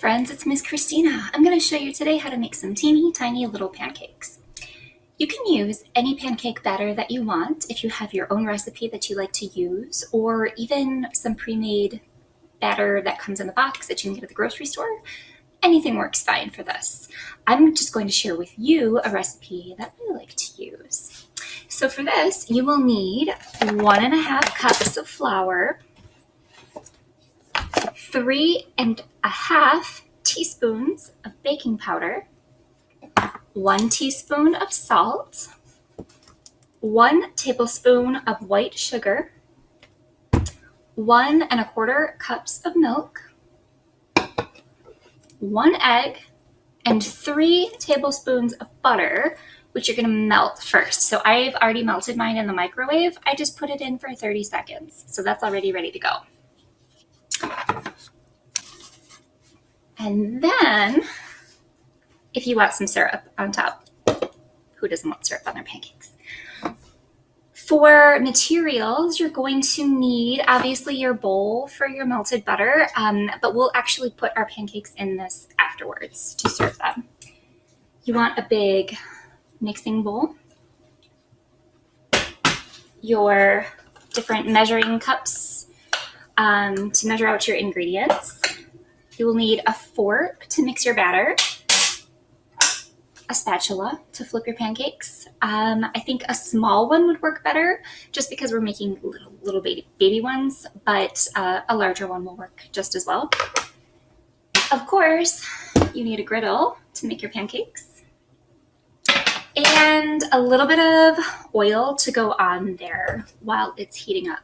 friends, it's Miss Christina. I'm going to show you today how to make some teeny tiny little pancakes. You can use any pancake batter that you want if you have your own recipe that you like to use, or even some pre-made batter that comes in the box that you can get at the grocery store. Anything works fine for this. I'm just going to share with you a recipe that I like to use. So for this, you will need 1.5 cups of flour, 3.5 teaspoons of baking powder, 1 teaspoon of salt, 1 tablespoon of white sugar, 1.25 cups of milk, 1 egg, and 3 tablespoons of butter, which you're going to melt first. So I've already melted mine in the microwave. I just put it in for 30 seconds. So that's already ready to go. And then, if you want some syrup on top, who doesn't want syrup on their pancakes? For materials, you're going to need, obviously, your bowl for your melted butter, but we'll actually put our pancakes in this afterwards to serve them. You want a big mixing bowl, your different measuring cups to measure out your ingredients. You will need a fork to mix your batter, a spatula to flip your pancakes. I think a small one would work better just because we're making little baby ones, but a larger one will work just as well. Of course, you need a griddle to make your pancakes and a little bit of oil to go on there while it's heating up.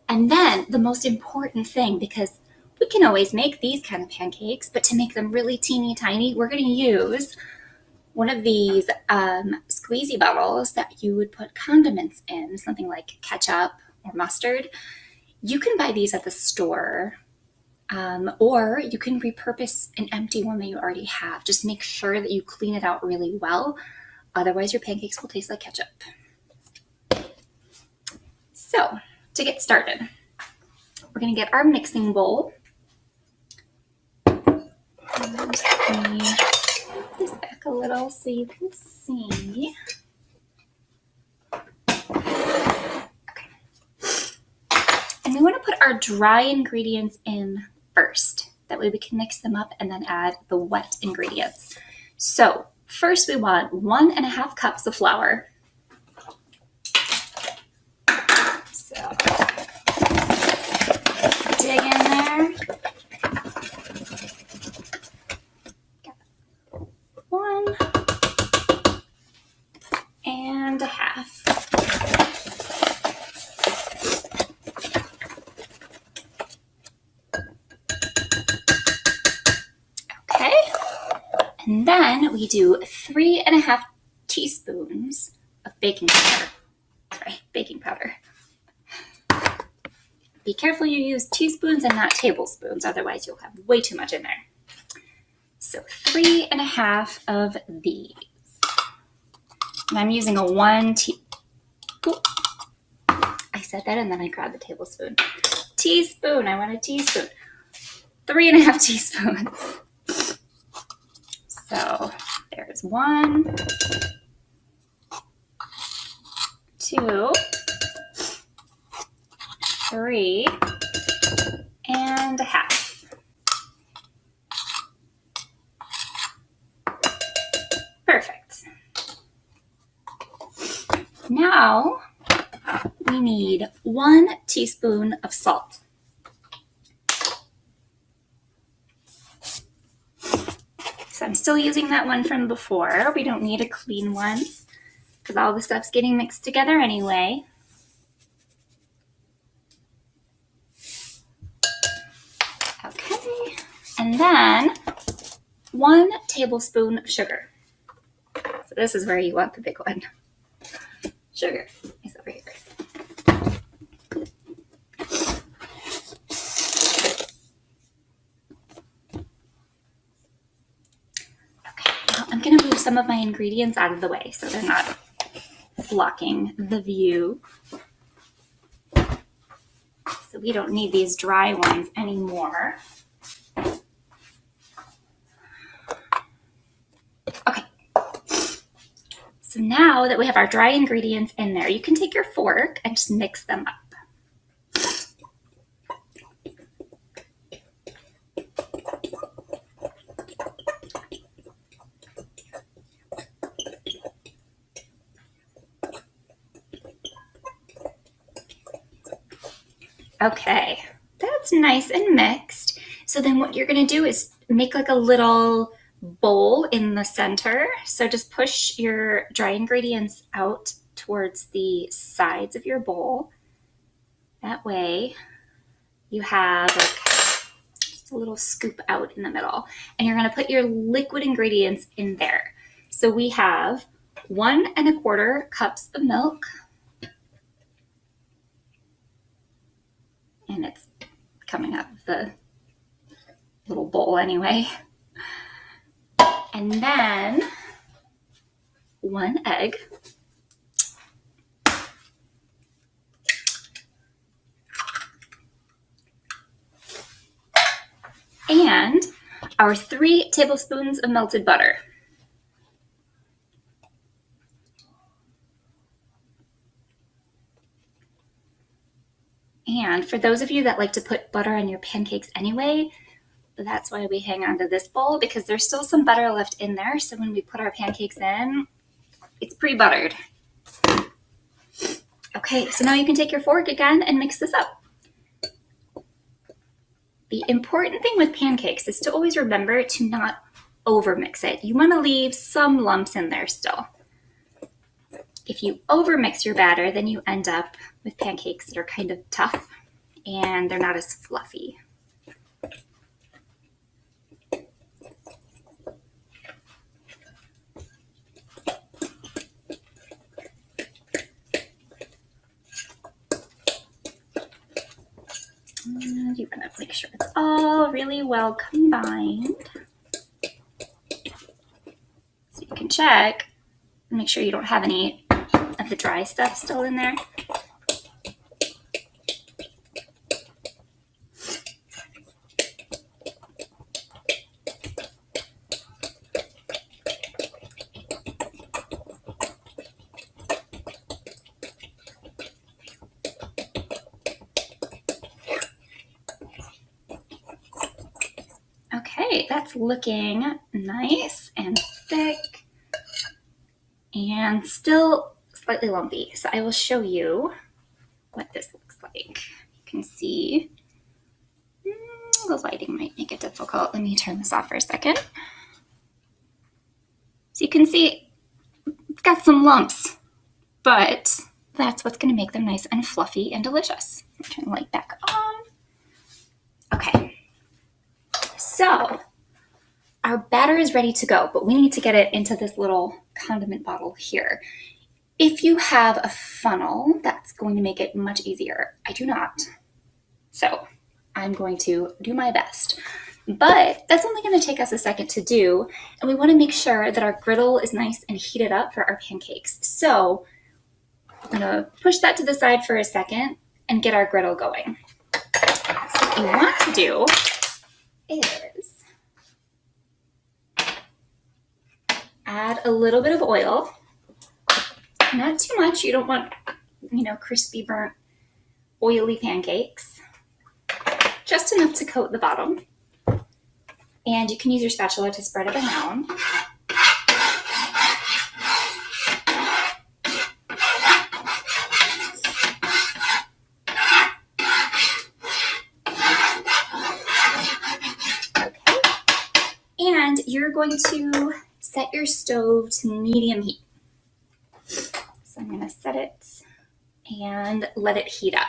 And then the most important thing, because we can always make these kind of pancakes, but to make them really teeny tiny, we're going to use one of these squeezy bottles that you would put condiments in, something like ketchup or mustard. You can buy these at the store, or you can repurpose an empty one that you already have. Just make sure that you clean it out really well. Otherwise, your pancakes will taste like ketchup. So, to get started, we're going to get our mixing bowl. And let me put this back a little so you can see. Okay. And we want to put our dry ingredients in first. That way we can mix them up and then add the wet ingredients. So first we want 1.5 cups of flour. So dig in there. 1.5. Okay, and then we do 3.5 teaspoons of baking powder. Baking powder. Be careful you use teaspoons and not tablespoons, otherwise you'll have way too much in there. So 3.5 of these. And I'm using a I said that and then I grabbed the tablespoon. Teaspoon, I want a teaspoon. 3.5 teaspoons. So there's 1, 2, 3.5. Perfect. Now we need 1 teaspoon of salt. So I'm still using that one from before. We don't need a clean one because all the stuff's getting mixed together anyway. Okay, and then 1 tablespoon of sugar. So this is where you want the big one. Sugar is over here. Okay, now I'm going to move some of my ingredients out of the way so they're not blocking the view. So we don't need these dry ones anymore. So now that we have our dry ingredients in there, you can take your fork and just mix them up. Okay, that's nice and mixed. So then what you're gonna do is make like a little bowl in the center. So just push your dry ingredients out towards the sides of your bowl. That way you have like just a little scoop out in the middle. And you're gonna put your liquid ingredients in there. So we have 1 1/4 cups of milk. And it's coming out of the little bowl anyway. And then 1 egg. And our 3 tablespoons of melted butter. And for those of you that like to put butter on your pancakes anyway, that's why we hang on to this bowl, because there's still some butter left in there. So when we put our pancakes in, it's pre-buttered. Okay, so now you can take your fork again and mix this up. The important thing with pancakes is to always remember to not overmix it. You want to leave some lumps in there still. If you overmix your batter, then you end up with pancakes that are kind of tough and they're not as fluffy. And you want to make sure it's all really well combined. So you can check and make sure you don't have any of the dry stuff still in there. Okay, that's looking nice and thick and still slightly lumpy. So I will show you what this looks like. You can see the lighting might make it difficult. Let me turn this off for a second. So you can see it's got some lumps, but that's what's going to make them nice and fluffy and delicious. Turn the light back on. Okay. So our batter is ready to go, but we need to get it into this little condiment bottle here. If you have a funnel, that's going to make it much easier. I do not. So I'm going to do my best. But that's only going to take us a second to do, and we want to make sure that our griddle is nice and heated up for our pancakes. So I'm going to push that to the side for a second and get our griddle going. So what you want to do is add a little bit of oil. Not too much. You don't want, crispy, burnt, oily pancakes. Just enough to coat the bottom. And you can use your spatula to spread it around. Okay. And you're going to set your stove to medium heat. So I'm going to set it and let it heat up.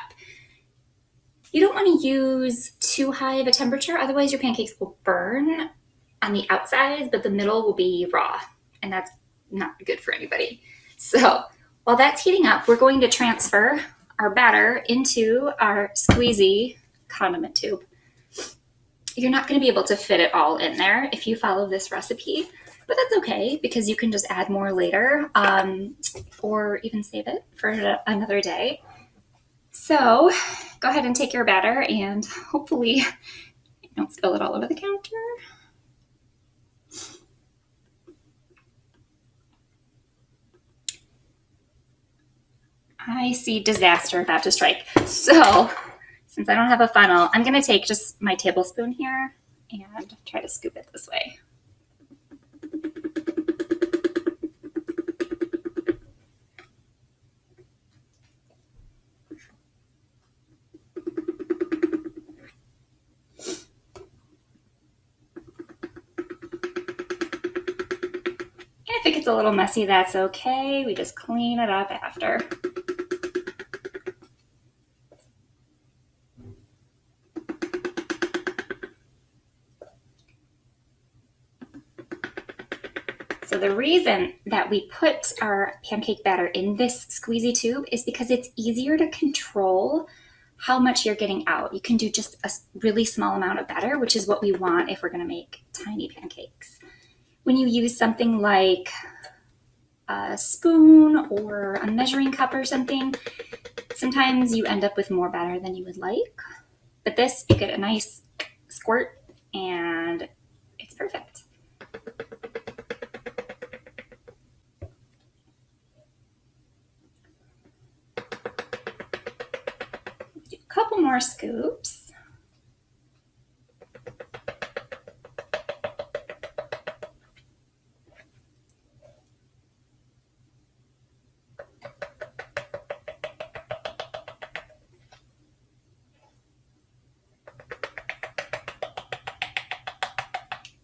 You don't want to use too high of a temperature, otherwise your pancakes will burn on the outside, but the middle will be raw, and that's not good for anybody. So while that's heating up, we're going to transfer our batter into our squeezy condiment tube. You're not going to be able to fit it all in there if you follow this recipe, but that's okay because you can just add more later or even save it for another day. So go ahead and take your batter and hopefully you don't spill it all over the counter. I see disaster about to strike. So since I don't have a funnel, I'm gonna take just my tablespoon here and try to scoop it this way. If it gets a little messy, that's okay. We just clean it up after. So the reason that we put our pancake batter in this squeezy tube is because it's easier to control how much you're getting out. You can do just a really small amount of batter, which is what we want if we're gonna make tiny pancakes. When you use something like a spoon or a measuring cup or something, sometimes you end up with more batter than you would like. But this, you get a nice squirt and it's perfect. Do a couple more scoops.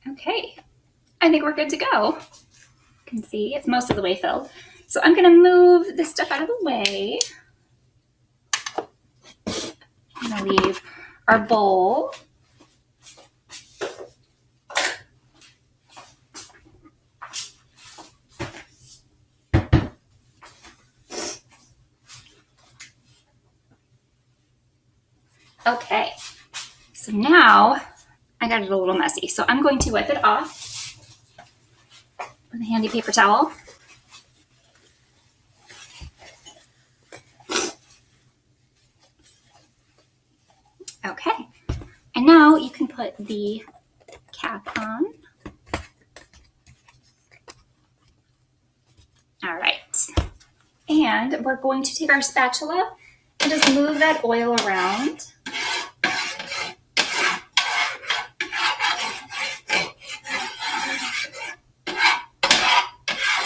Okay, I think we're good to go. You can see it's most of the way filled. So I'm gonna move this stuff out of the way. I'm gonna leave our bowl. Okay, so now I got it a little messy. So I'm going to wipe it off with a handy paper towel. Okay, and now you can put the cap on. All right, and we're going to take our spatula and just move that oil around.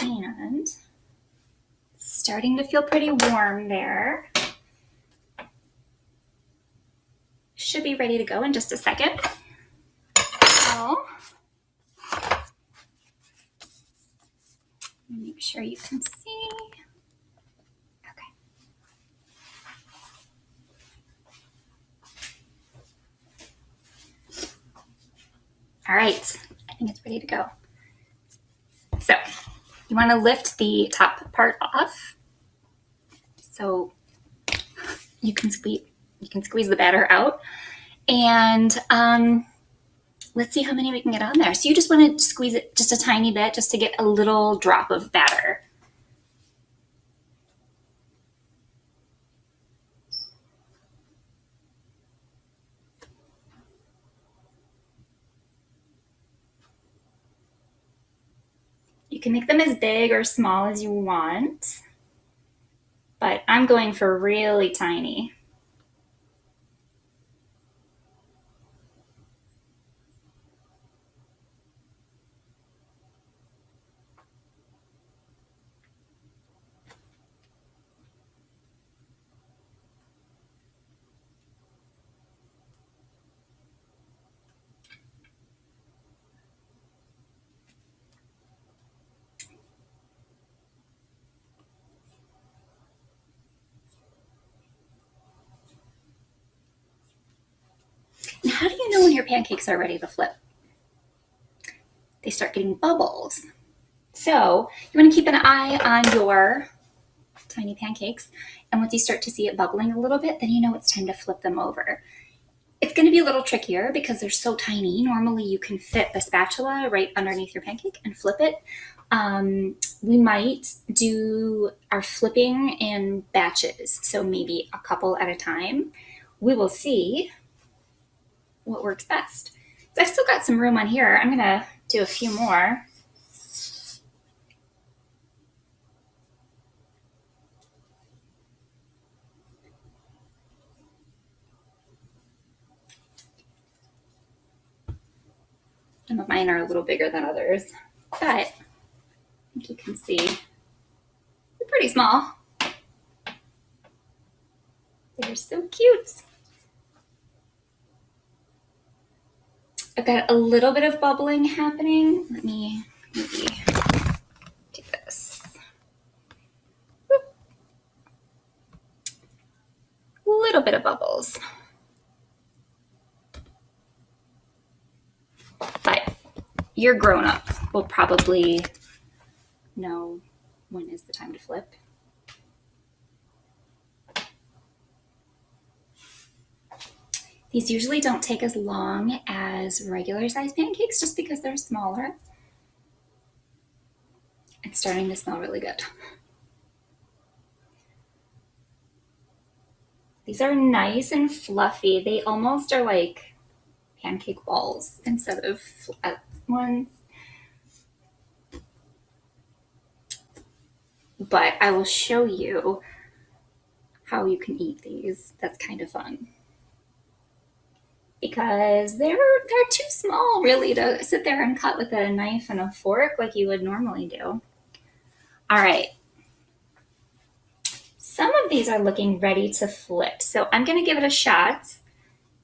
And starting to feel pretty warm there. Should be ready to go in just a second. So, make sure you can see. Okay. All right, I think it's ready to go. So, you want to lift the top part off so you can squeeze the batter out, and let's see how many we can get on there. So you just want to squeeze it just a tiny bit just to get a little drop of batter. You can make them as big or small as you want, but I'm going for really tiny. And how do you know when your pancakes are ready to flip? They start getting bubbles. So you want to keep an eye on your tiny pancakes, and once you start to see it bubbling a little bit, then you know it's time to flip them over. It's going to be a little trickier because they're so tiny. Normally you can fit the spatula right underneath your pancake and flip it. We might do our flipping in batches, so maybe a couple at a time. We will see what works best. So I've still got some room on here. I'm gonna do a few more. Some of mine are a little bigger than others, but I think you can see they're pretty small. They're so cute. I've got a little bit of bubbling happening. Let me maybe do this. A little bit of bubbles. But your grown-up will probably know when is the time to flip. These usually don't take as long as regular size pancakes just because they're smaller. It's starting to smell really good. These are nice and fluffy. They almost are like pancake balls instead of flat ones. But I will show you how you can eat these. That's kind of fun. Because they're too small really to sit there and cut with a knife and a fork like you would normally do. All right. Some of these are looking ready to flip, so I'm gonna give it a shot.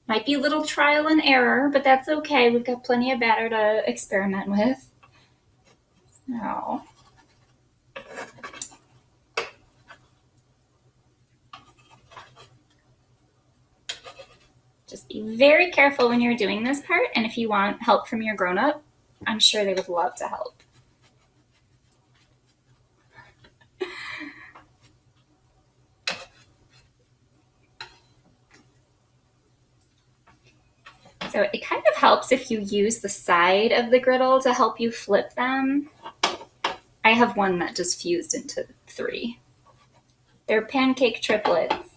Might be a little trial and error, but that's okay. We've got plenty of batter to experiment with. So, just be very careful when you're doing this part, and if you want help from your grown-up, I'm sure they would love to help. So it kind of helps if you use the side of the griddle to help you flip them. I have one that just fused into 3. They're pancake triplets.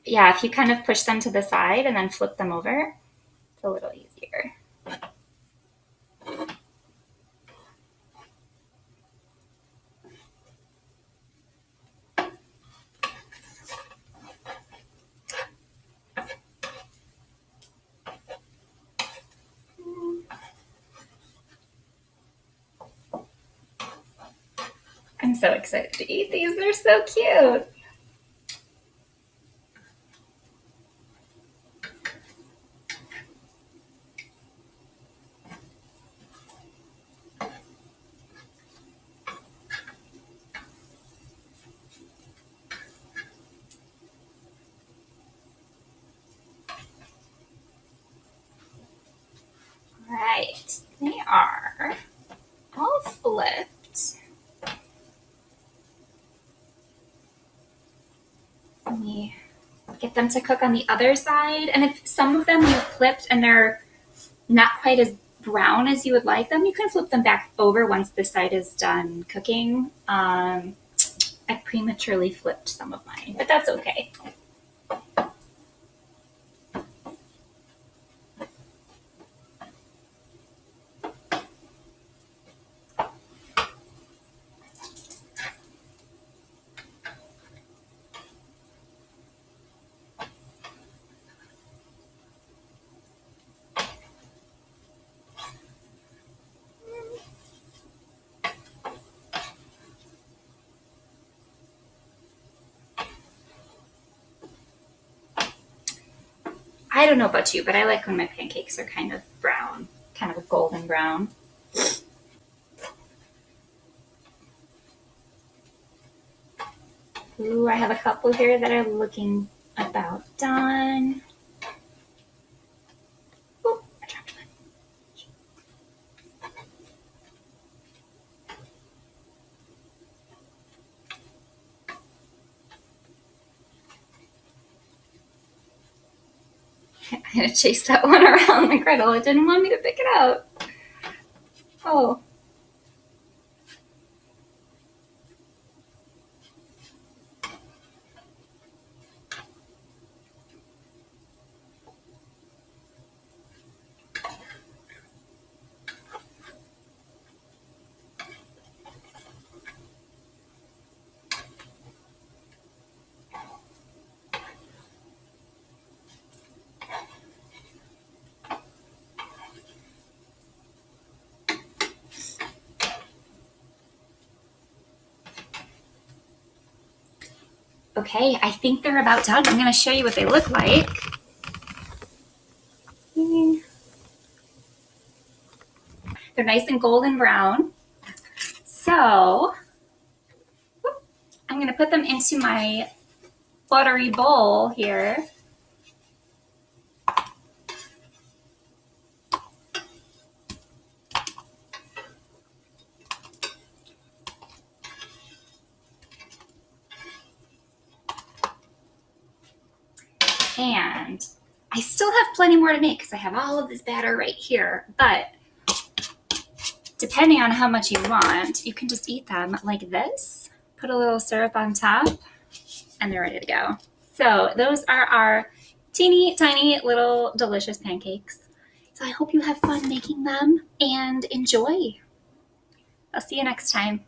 Yeah, if you kind of push them to the side and then flip them over, it's a little easier. I'm so excited to eat these. They're so cute. All right, they are all flipped. Let me get them to cook on the other side. And if some of them you flipped and they're not quite as brown as you would like them, you can flip them back over once this side is done cooking. I prematurely flipped some of mine, but that's okay. I don't know about you, but I like when my pancakes are kind of brown, kind of a golden brown. Ooh, I have a couple here that are looking about done. Ooh, I dropped one. I'm gonna chase that one around the griddle. It didn't want me to pick it up. Oh. Okay, I think they're about done. I'm going to show you what they look like. They're nice and golden brown. So I'm going to put them into my buttery bowl here. And I still have plenty more to make because I have all of this batter right here. But depending on how much you want, you can just eat them like this. Put a little syrup on top, and they're ready to go. So those are our teeny tiny little delicious pancakes. So I hope you have fun making them and enjoy. I'll see you next time.